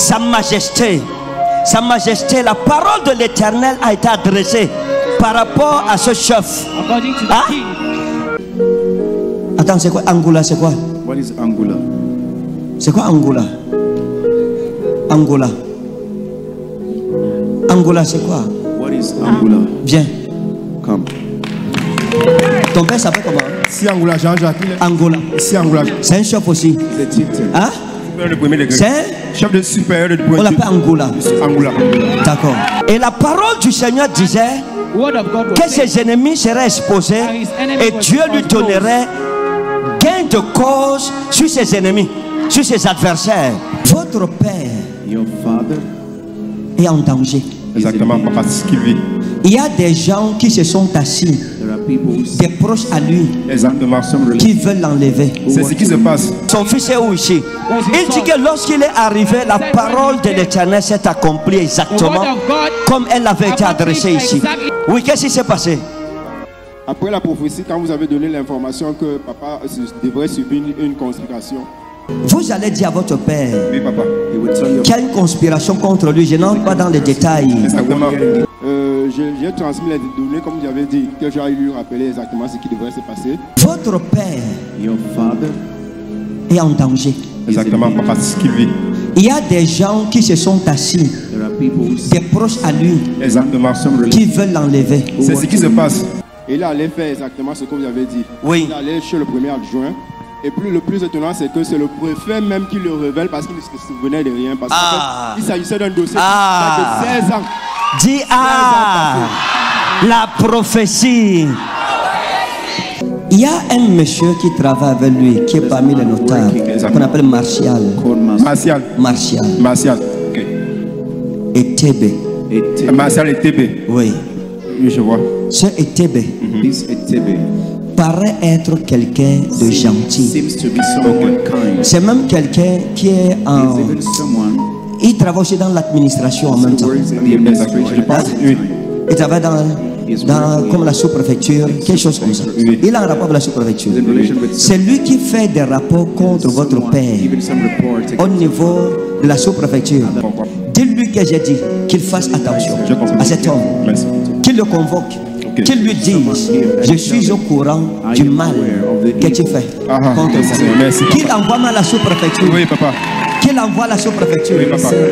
Sa Majesté, la parole de l'Éternel a été adressée par rapport à ce chef. Hein? Attends, c'est quoi Angola? C'est quoi? What is Angola? C'est quoi Angola? Angola. Angola, c'est quoi? What is Angola? Viens. Come. Ton père s'appelle comment? Si Angola, Jean-Jacques. Angola. Si Angola. C'est un chef aussi. Hein? C'est chef de supérieur de on l'appelle Angola. Angola. D'accord. Et la parole du Seigneur disait que ses ennemis seraient exposés et Dieu lui donnerait gain de cause sur ses ennemis, sur ses adversaires. Votre père est en danger. Exactement, papa, c'est ce qu'il vit. Il y a des gens qui se sont assis, des proches à lui, exactement, qui veulent l'enlever. C'est ce qui se passe. Son fils est où ici? Il dit que lorsqu'il est arrivé, la parole de l'Éternel s'est accomplie exactement comme elle avait été adressée ici. Oui, qu'est-ce qui s'est passé? Après la prophétie, quand vous avez donné l'information que papa devrait subir une conspiration, vous allez dire à votre père qu'il y a une conspiration contre lui. Je n'entre pas dans les détails. Exactement. J'ai transmis les données comme j'avais dit, que j'ai lui rappeler exactement ce qui devrait se passer. Votre père est en danger. Exactement, papa, c'est ce qu'il vit. Il y a des gens qui se sont assis, des proches à lui, exactement, qui veulent l'enlever. C'est ce qui se passe. Et il allait faire exactement ce que vous avez dit. Oui. Il allait chez le premier adjoint. Et puis le plus étonnant, c'est que c'est le préfet même qui le révèle parce qu'il ne se souvenait de rien. Parce qu'il s'agissait d'un dossier de 16 ans. Dis la prophétie. Il y a un monsieur qui travaille avec lui, qui est parmi les notables, qu'on appelle Martial. Martial. Okay. Et Tébé. Martial et Tébé. Oui. Oui, je vois. Ce Tébé paraît être quelqu'un de gentil. C'est même quelqu'un qui est en... Il travaille aussi dans l'administration en même temps. Il travaille dans comme la sous-préfecture, quelque chose comme ça. Il a un rapport avec la sous-préfecture. C'est lui qui fait des rapports contre votre père au niveau de la sous-préfecture. Dis-lui que j'ai dit qu'il fasse attention à cet homme, qu'il le convoque, qu'il lui dise: je suis au courant du mal que tu fais contre moi. Qu'il envoie mal à la sous-préfecture. Oui, papa. Qu'il envoie à la sous-préfecture.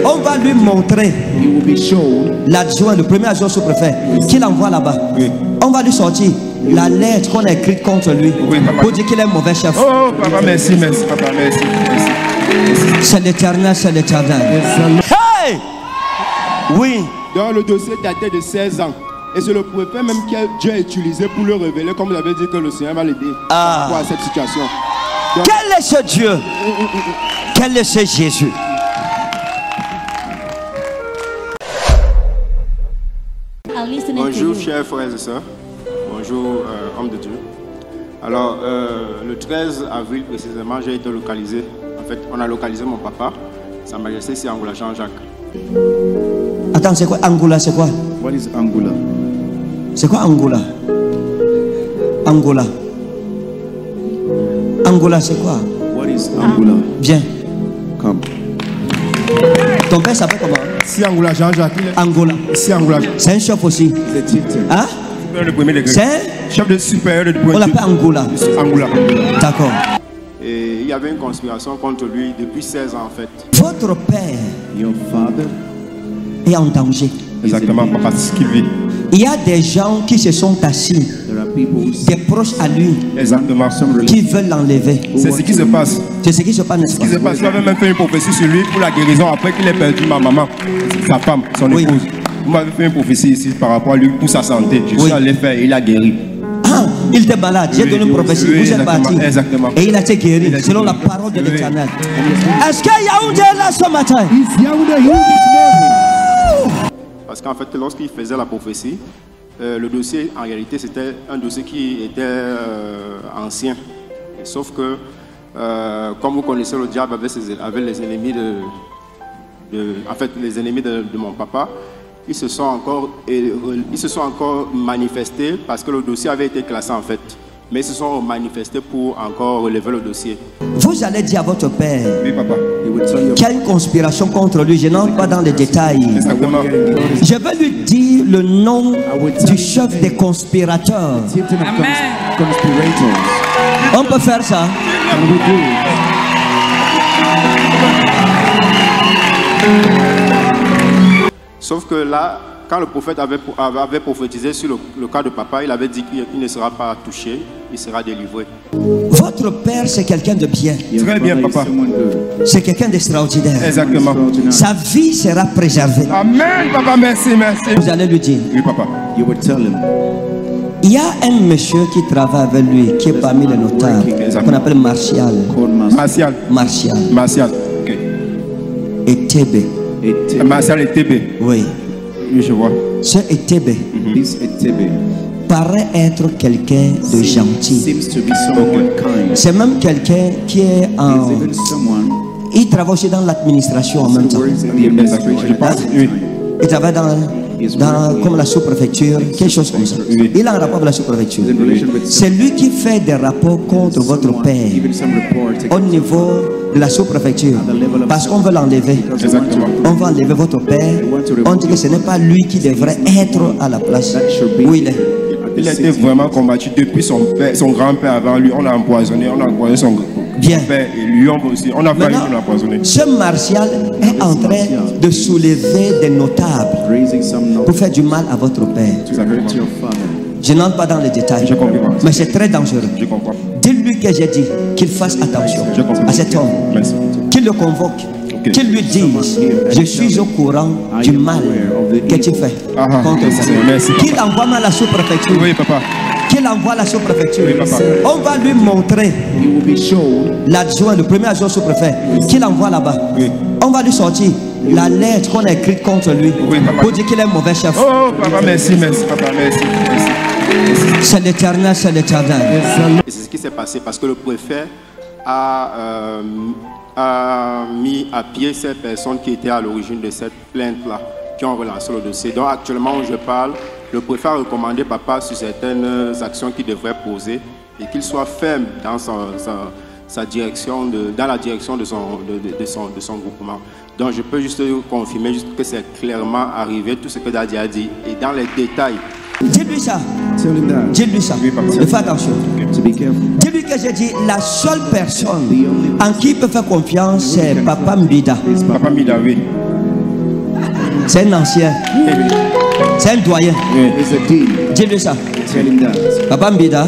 On va lui montrer l'adjoint, le premier adjoint sous-préfet, qu'il envoie là-bas. On va lui sortir la lettre qu'on a écrite contre lui pour dire qu'il est un mauvais chef. Oh, papa, merci, papa, merci. C'est l'Éternel, c'est l'Éternel. Hey! Oui. Dans le dossier datait de 16 ans. Et c'est le préfet même que Dieu a utilisé pour le révéler, comme vous avez dit que le Seigneur va l'aider à cette situation. Donc, quel est ce Dieu? Quel est ce Jésus? Bonjour chers frères et sœurs. Bonjour hommes de Dieu. Alors le 13 avril précisément, j'ai été localisé. En fait, on a localisé mon papa. Sa Majesté, c'est Angola Jean-Jacques. Attends, c'est quoi Angola? C'est quoi? What is Angola? C'est quoi Angola? Angola. Angola, c'est quoi? What is Angola? Viens. Come. Ton père s'appelle comment? Si Angola Jean-Jacques. Angola. Si Angola. C'est un chef aussi. Hein? C'est chef de supérieur de on l'appelle Angola. Angola. D'accord. Et il y avait une conspiration contre lui depuis 16 ans en fait. Votre père est en danger. Exactement, papa, c'est ce qu'il vit. Il y a des gens qui se sont assis, des proches à lui, exactement, qui veulent l'enlever. C'est ce qui se passe. C'est ce qui se passe, n'est-ce pas? Ce qui se passe. Il avait même fait une prophétie sur lui pour la guérison après qu'il ait perdu ma maman, sa femme, son épouse. Vous m'avez fait une prophétie ici par rapport à lui pour sa santé. Je suis allé faire, il a guéri. Ah, il était malade. J'ai donné une prophétie. Vous êtes parti. Exactement. Et il a été guéri selon la parole de l'Éternel. Est-ce que Yaoundé est là ce matin? Parce qu'en fait, lorsqu'il faisait la prophétie, le dossier, en réalité, c'était un dossier qui était ancien. Sauf que, comme vous connaissez, le diable avait les ennemis les ennemis de mon papa. Ils se sont encore manifestés parce que le dossier avait été classé en fait. Mais ils se sont manifestés pour encore relever le dossier. Vous allez dire à votre père Oui, papa. qu'il y a une conspiration contre lui. Je n'entre pas dans les détails. Exactement. Je vais lui dire le nom du chef des conspirateurs. On peut faire ça. Sauf que là, quand le prophète avait prophétisé sur le cas de papa, il avait dit qu'il ne sera pas touché, il sera délivré. Votre père, c'est quelqu'un de bien. Très bien, papa. C'est quelqu'un d'extraordinaire. Exactement. Sa vie sera préservée. Amen, papa, merci, merci. Vous allez lui dire. Oui, papa. Il y a un monsieur qui travaille avec lui, qui est parmi les notables, qu'on appelle Martial. Martial. Ok. Et Tébé. Martial et Tébé. Oui. Oui, je vois. Ce Tébé paraît être quelqu'un de gentil. C'est même quelqu'un qui est en... Il travaille aussi dans l'administration en même temps. Il travaille dans comme la sous-préfecture, quelque chose comme ça. Il a un rapport avec la sous-préfecture. C'est lui qui fait des rapports contre votre père au niveau de la sous-préfecture. Parce qu'on veut l'enlever. On va enlever votre père. On dit que ce n'est pas lui qui devrait être à la place où il est. Il a été vraiment combattu depuis son grand-père avant lui. On a empoisonné son père et lui aussi. On a failli l'empoisonner. Ce Martial est en train de soulever des notables pour faire du mal à votre père. Je n'entre pas dans les détails, mais c'est très dangereux. Dis-lui que j'ai dit qu'il fasse attention à cet homme, qu'il le convoque, qu'il lui dise: je suis au courant du mal que tu fais contre moi. Qu'il envoie mal à la sous-préfecture. Oui, papa. Qu'il envoie à la sous-préfecture. On va lui montrer l'adjoint, le premier adjoint sous-préfet, qu'il envoie là-bas. On va lui sortir la lettre qu'on a écrite contre lui pour dire qu'il est un mauvais chef. Oh, papa, merci, papa, merci. C'est l'éternel, c'est l'éternel. Et c'est ce qui s'est passé parce que le préfet a mis à pied ces personnes qui étaient à l'origine de cette plainte-là, qui ont relancé le dossier. Donc actuellement où je parle, le préfet a recommandé papa sur certaines actions qu'il devrait poser et qu'il soit ferme dans sa direction, dans la direction de son groupement. Donc je peux juste confirmer que c'est clairement arrivé, tout ce que Daddy a dit, et dans les détails. Dis-lui ça. Dis-lui ça. Fais attention. Dis-lui que j'ai dit la seule personne en qui il peut faire confiance, c'est Papa Mbida. Papa Mbida, oui. C'est un ancien. C'est un doyen. Dis-lui ça. Papa Mbida,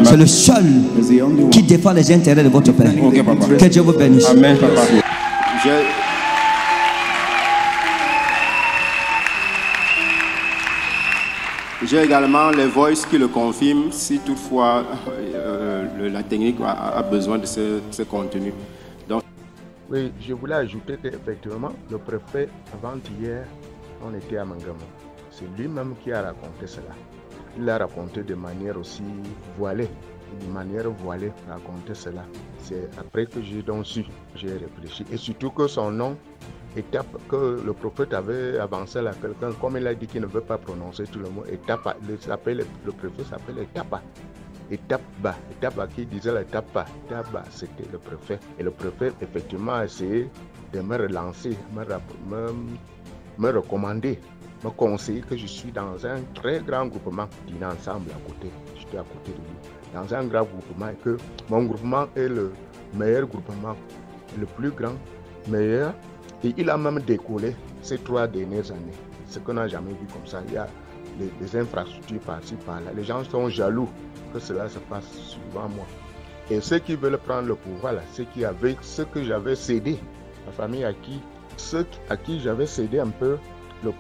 c'est le seul qui défend les intérêts de votre père. Okay, papa. Que Dieu vous bénisse. Amen, papa. J'ai également les voices qui le confirment si toutefois la technique a besoin de ce contenu. Donc... Oui, je voulais ajouter qu'effectivement, le préfet, avant-hier, on était à Mangama. C'est lui-même qui a raconté cela. Il l'a raconté de manière aussi voilée. De manière voilée, raconter cela. C'est après que j'ai donc su, j'ai réfléchi. Et surtout que son nom, étape que le prophète avait avancé à quelqu'un, comme il a dit qu'il ne veut pas prononcer tout le mot, Etapa, le préfet s'appelle Etapa. Etapa qui disait l'Etapa, c'était le préfet. Et le préfet, effectivement, a essayé de me relancer, me recommander, me conseiller que je suis dans un très grand groupement dîner ensemble à côté. J'étais à côté de lui. Dans un grand groupement et que mon groupement est le meilleur groupement, le plus grand, meilleur. Et il a même décollé ces 3 dernières années. Ce qu'on n'a jamais vu comme ça. Il y a des infrastructures par-ci, par-là. Les gens sont jaloux que cela se passe souvent moi. Et ceux qui veulent prendre le pouvoir, là, ceux que j'avais cédé, la famille ceux à qui j'avais cédé un peu le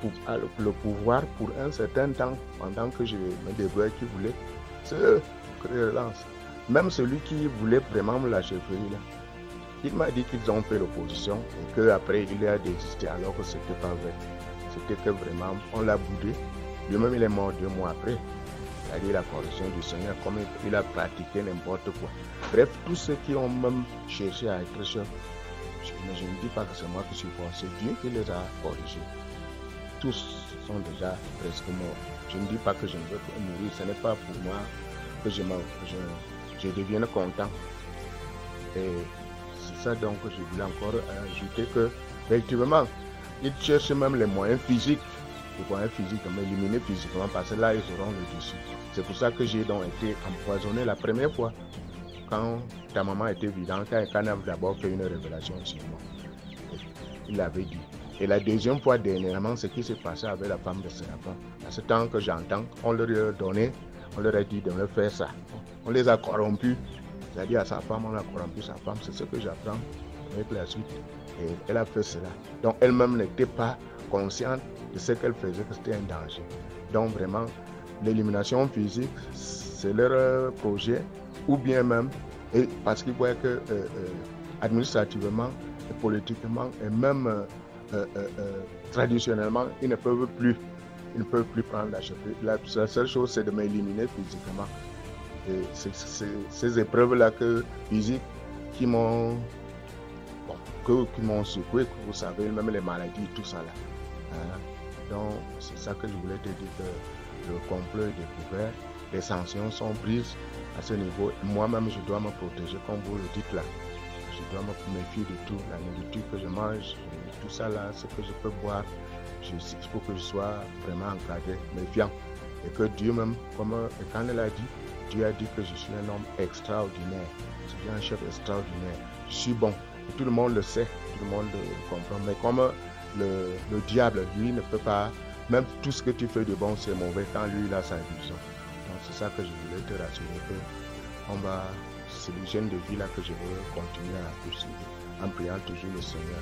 pouvoir pour un certain temps, pendant que je me débrouillais, qui voulait, c'est eux qui relancent. Même celui qui voulait vraiment la chefferie, là, il m'a dit qu'ils ont fait l'opposition et qu'après il a désisté alors que ce n'était pas vrai. C'était que vraiment on l'a boudé. Lui-même il est mort 2 mois après. C'est-à-dire la correction du Seigneur, comme il a pratiqué n'importe quoi. Bref, tous ceux qui ont même cherché à être chef, je ne dis pas que c'est moi qui suis fort, c'est Dieu qui les a corrigés. Tous sont déjà presque morts. Je ne dis pas que je ne veux pas mourir, ce n'est pas pour moi que je devienne content. Et c'est ça donc que je voulais encore ajouter que, effectivement, ils cherchent même les moyens physiques de m'éliminer physiquement parce que là, ils auront le dessus. C'est pour ça que j'ai donc été empoisonné la première fois quand ta maman était vivante, quand elle a d'abord fait une révélation sur moi. Il l'avait dit. Et la deuxième fois, dernièrement, ce qui s'est passé avec la femme de Séraphin. À ce temps que j'entends, on leur a donné, on leur a dit de me faire ça. On les a corrompus. C'est-à-dire à sa femme, on a corrompu sa femme. C'est ce que j'apprends avec la suite. Et elle a fait cela. Donc elle-même n'était pas consciente de ce qu'elle faisait, que c'était un danger. Donc vraiment, l'élimination physique, c'est leur projet. Ou bien même, et parce qu'ils voient que administrativement, et politiquement, et même traditionnellement, ils ne peuvent plus prendre la chefferie. La seule chose, c'est de m'éliminer physiquement. Et c'est ces épreuves-là physiques qui m'ont secoué, vous savez, même les maladies, tout ça là. Donc, c'est ça que je voulais te dire, que le complot est découvert, les sanctions sont prises à ce niveau. Moi-même, je dois me protéger, comme vous le dites là. Je dois me méfier de tout, la nourriture que je mange, tout ça là, ce que je peux boire. Il faut que je sois vraiment encadré, méfiant. Et que Dieu même, comme quand elle a dit, Dieu a dit que je suis un homme extraordinaire. Je suis un chef extraordinaire. Je suis bon. Et tout le monde le sait, tout le monde le comprend. Mais comme le diable, lui, ne peut pas, même tout ce que tu fais de bon, c'est mauvais quand lui, il a sa vision. Donc c'est ça que je voulais te rassurer, que c'est l'hygiène de vie là que je veux continuer à poursuivre, en priant toujours le Seigneur.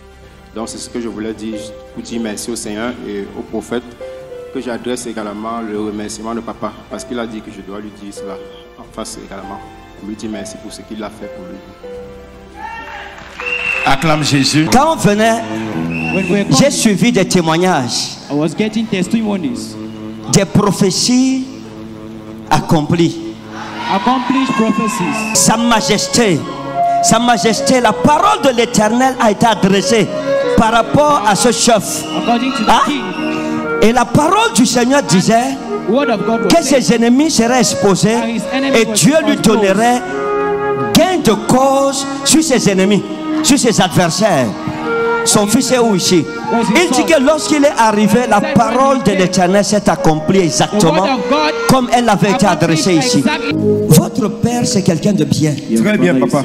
Donc c'est ce que je voulais dire, pour dire merci au Seigneur et au prophète, que j'adresse également le remerciement de papa, parce qu'il a dit que je dois lui dire cela en face également. On lui dit merci pour ce qu'il a fait pour lui. Acclame Jésus. Quand on venait, j'ai suivi des témoignages, des prophéties accomplies. Sa Majesté, la parole de l'Éternel a été adressée par rapport à ce chef. Et la parole du Seigneur disait que ses ennemis seraient exposés et Dieu lui donnerait gain de cause sur ses ennemis, sur ses adversaires. Son fils est où ici? Il dit que lorsqu'il est arrivé, la parole de l'Éternel s'est accomplie exactement comme elle avait été adressée ici. Votre père, c'est quelqu'un de bien. Très bien, papa.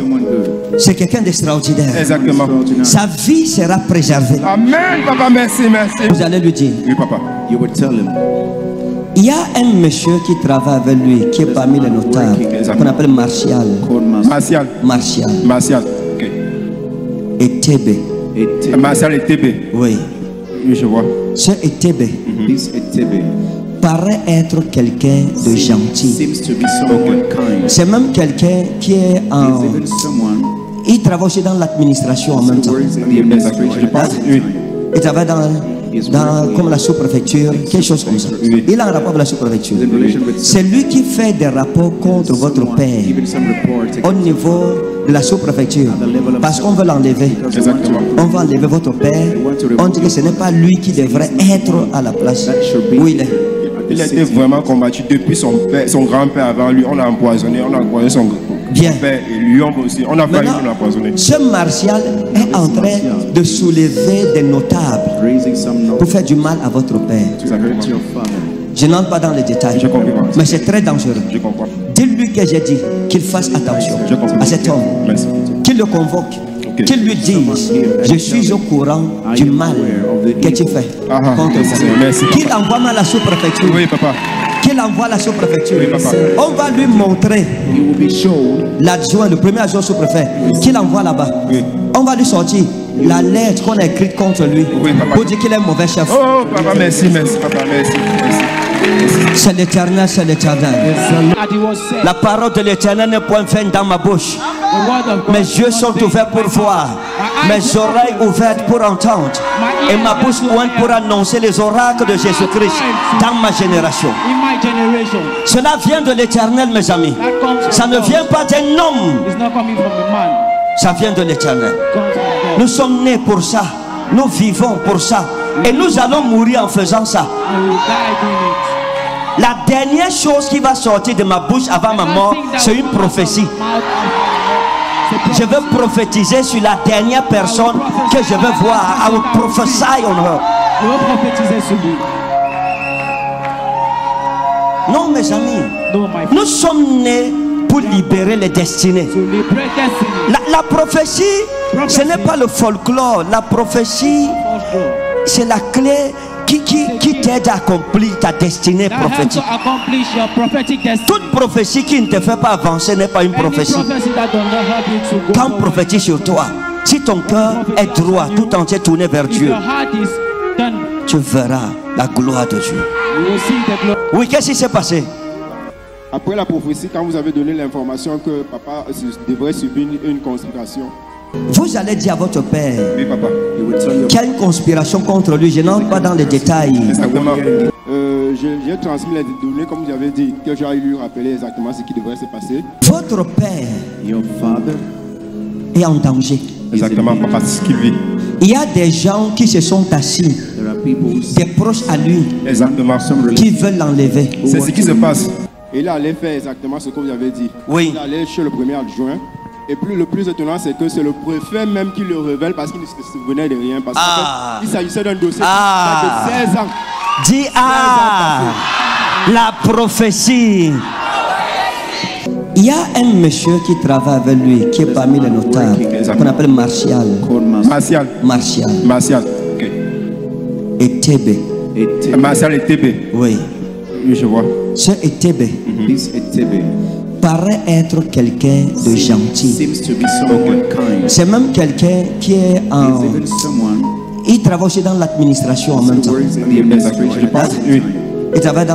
C'est quelqu'un d'extraordinaire. Exactement. Sa vie sera préservée. Amen, papa, merci. Vous allez lui dire. Oui, papa. Il y a un monsieur qui travaille avec lui, qui est parmi les notables, qu'on appelle Martial. Ok. Et Tébé. Martial et Tébé. Oui. Oui, je vois. Ce Tébé paraît être quelqu'un de gentil. C'est même quelqu'un qui est en... Il travaille aussi dans l'administration en même temps. Il travaille comme la sous-préfecture, quelque chose comme ça. Il a un rapport avec la sous-préfecture. C'est lui qui fait des rapports contre votre père au niveau de la sous-préfecture. Parce qu'on veut l'enlever. On va enlever votre père. On dit que ce n'est pas lui qui devrait être à la place où il est. Il a été vraiment combattu depuis son grand-père avant lui. On a empoisonné son père et lui aussi. On a failli l'empoisonner. Ce Martial est en train de soulever des notables pour faire du mal à votre père. Je n'entre pas dans les détails, mais c'est très dangereux. Dis-lui que j'ai dit qu'il fasse attention à cet homme, qu'il le convoque, qu'il lui dise: je suis au courant du mal que tu fais contre moi. Qu'il envoie à la sous-préfecture. Oui, papa. Qu'il envoie à la sous-préfecture. On va lui montrer l'adjoint, le premier adjoint sous-préfet, qu'il envoie là-bas. On va lui sortir la lettre qu'on a écrite contre lui pour dire qu'il est un mauvais chef. Oh, papa, merci, papa, merci. C'est l'Éternel, c'est l'Éternel. La parole de l'Éternel n'est point vaine dans ma bouche. Mes yeux sont ouverts pour voir, mes oreilles ouvertes pour entendre, et ma bouche ouverte pour annoncer les oracles de Jésus-Christ dans ma génération. Cela vient de l'Éternel, mes amis. Ça ne vient pas d'un homme. Ça vient de l'Éternel. Nous sommes nés pour ça. Nous vivons pour ça. Et nous allons mourir en faisant ça. La dernière chose qui va sortir de ma bouche avant ma mort, c'est une prophétie. Je veux prophétiser sur la dernière personne que je veux voir. I will prophesy on her. Je veux prophétiser sur lui. Non, mes amis, nous sommes nés pour libérer les destinées. La prophétie, ce n'est pas le folklore. La prophétie, c'est la clé qui t'aide à accomplir ta destinée prophétique. Toute prophétie qui ne te fait pas avancer n'est pas une prophétie. Quand on prophétise sur toi, si ton cœur est droit, tout entier tourné vers Dieu, tu verras la gloire de Dieu. Oui, qu'est-ce qui s'est passé? Après la prophétie, quand vous avez donné l'information que papa devrait subir une conspiration, vous allez dire à votre père, oui, papa, qu'il y a une conspiration contre lui. Je n'entre pas dans les détails. Exactement. J'ai transmis les données comme vous avez dit, que j'ai lui rappeler exactement ce qui devrait se passer. Votre père est en danger. Exactement, papa, c'est ce qu'il vit. Il y a des gens qui se sont assis, des proches à lui, exactement, qui veulent l'enlever. C'est ce qui se passe. Il allait faire exactement ce que vous avez dit. Oui. Il allait chez le premier adjoint. Et puis le plus étonnant, c'est que c'est le préfet même qui le révèle parce qu'il ne se souvenait de rien. Parce qu'il s'agissait d'un dossier de 16 ans. Dis la prophétie. Il y a un monsieur qui travaille avec lui, qui est parmi les notables, qu'on appelle Martial. Martial. Okay. Et Tébé. Martial et Tébé. Oui. Oui, je vois. Ce Tébé paraît être quelqu'un de gentil. C'est même quelqu'un qui est en... Il travaille aussi dans l'administration en même temps. Il travaille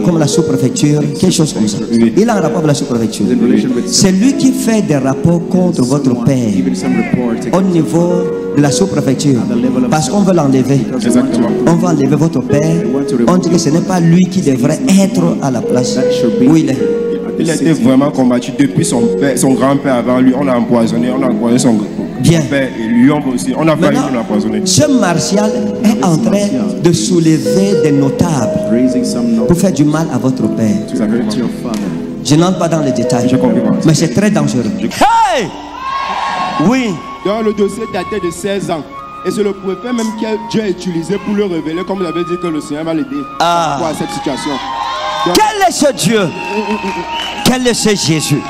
comme la sous-préfecture, quelque chose comme ça. Il a un rapport avec la sous-préfecture. C'est lui qui fait des rapports contre votre père au niveau de la sous-préfecture. Parce qu'on veut l'enlever. On va enlever votre père. On dit que ce n'est pas lui qui devrait être à la place où il est. Il a été vraiment combattu depuis son grand-père avant lui. On a empoisonné son père et lui aussi. On a failli l'empoisonner. Ce Martial est en train de soulever des notables pour faire du mal à votre père. Je n'entre pas dans les détails, mais c'est très dangereux. Hey! Oui. Dans le dossier datait de 16 ans. Et c'est le préfet même que Dieu a utilisé pour le révéler, comme vous avez dit que le Seigneur va l'aider à cette situation. Donc, quel est ce Dieu? Quel est ce Jésus?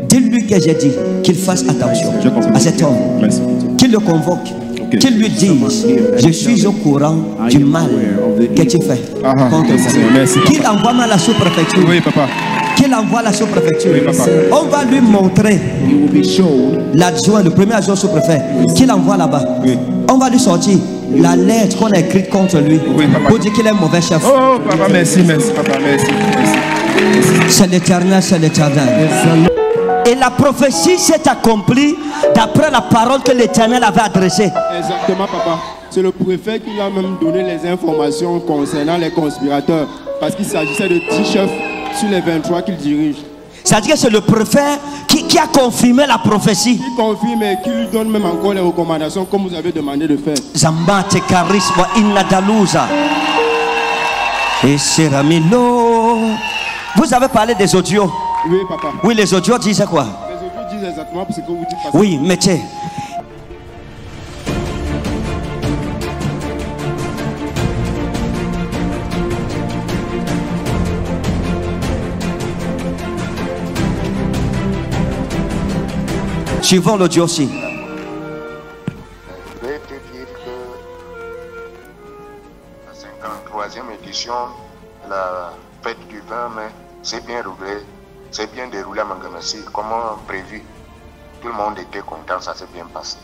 Dis-lui que j'ai dit qu'il fasse attention à cet homme, qu'il le convoque, qu'il lui dise: je suis au courant du mal que tu fais contre moi. Qu'il envoie à la sous-préfecture. Oui, papa. Qu'il envoie à la sous-préfecture. On va lui montrer l'adjoint, le premier adjoint sous-préfet, qu'il envoie là-bas. On va lui sortir la lettre qu'on a écrite contre lui pour dire qu'il est un mauvais chef. Oh, papa, merci, papa, merci. C'est l'Éternel, c'est l'Éternel. Et la prophétie s'est accomplie d'après la parole que l'Éternel avait adressée. Exactement, papa. C'est le préfet qui a même donné les informations concernant les conspirateurs. Parce qu'il s'agissait de 10 chefs sur les 23 qu'il dirige. C'est-à-dire que c'est le préfet qui a confirmé la prophétie. Qui confirme et qui lui donne même encore les recommandations comme vous avez demandé de faire. Zambate charisma innadalusa. Et Seramilo. Vous avez parlé des audios. Oui, papa. Oui, les audios disent quoi? Les audios disent exactement ce que vous dites. Oui, mettez. Suivons l'audio aussi. Je vais te dire que la 53e édition, la fête du 20 mai, c'est bien déroulé à Mangamassi, comme prévu. Tout le monde était content, ça s'est bien passé.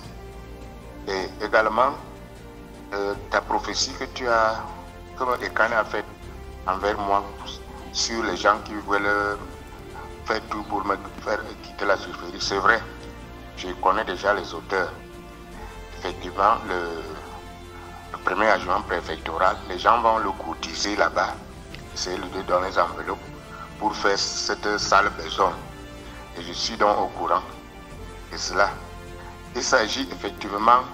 Et également, ta prophétie que Ekane a faite envers moi sur les gens qui veulent faire tout pour me faire quitter la chefferie, c'est vrai. Je connais déjà les auteurs. Effectivement, le premier adjoint préfectoral, les gens vont le cotiser là-bas. C'est lui de donner les enveloppes pour faire cette sale besogne. Et je suis donc au courant de cela. Il s'agit effectivement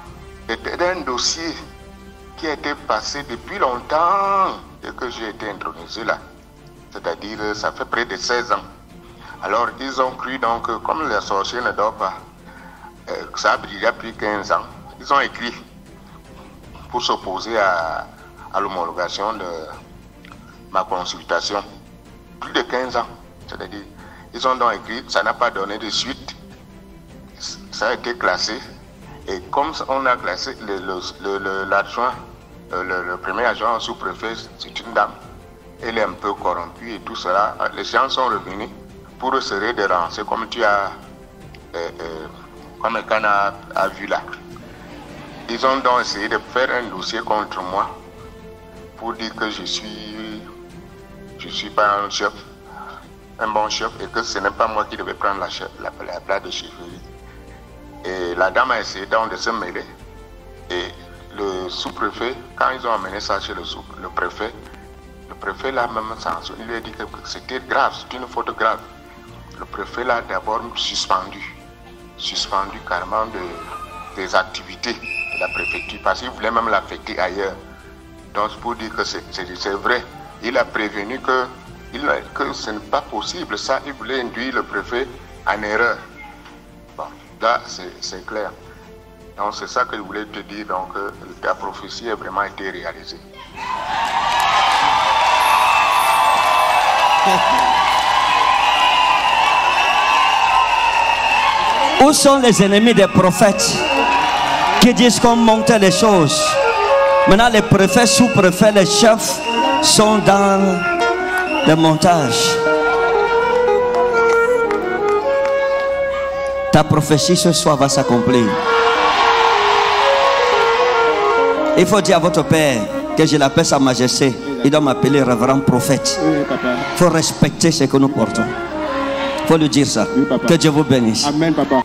d'un dossier qui a été passé depuis longtemps et que j'ai été intronisé là. C'est-à-dire, ça fait près de 16 ans. Alors ils ont cru donc, comme les sorciers ne dorment pas, ça a déjà pris 15 ans. Ils ont écrit pour s'opposer à l'homologation de ma consultation. Plus de 15 ans. C'est-à-dire, ils ont donc écrit, ça n'a pas donné de suite. Ça a été classé. Et comme on a classé l'adjoint, le premier adjoint sous-préfet, c'est une dame. Elle est un peu corrompue et tout cela. Les gens sont revenus pour serrer des rangs. C'est comme tu as, comme Ekan a vu là. Ils ont donc essayé de faire un dossier contre moi pour dire que je suis pas un chef, un bon chef, et que ce n'est pas moi qui devais prendre la place de chefferie. Et la dame a essayé donc de se mêler. Et le sous-préfet, quand ils ont amené ça chez le préfet l'a même sanctionné. Il lui a dit que c'était grave, c'est une faute grave. Le préfet l'a d'abord suspendu carrément des activités de la préfecture, parce qu'il voulait même l'affecter ailleurs. Donc pour dire que c'est vrai, il a prévenu que ce n'est pas possible, ça, il voulait induire le préfet en erreur. Bon, là c'est clair. Donc c'est ça que je voulais te dire, donc la prophétie a vraiment été réalisée. Où sont les ennemis des prophètes qui disent qu'on montait les choses? Maintenant les préfets, sous-préfets, les chefs sont dans le montage. Ta prophétie ce soir va s'accomplir. Il faut dire à votre père que je l'appelle Sa Majesté. Il doit m'appeler révérend prophète. Il faut respecter ce que nous portons. Il faut lui dire ça. Oui, papa. Que Dieu vous bénisse. Amen, papa.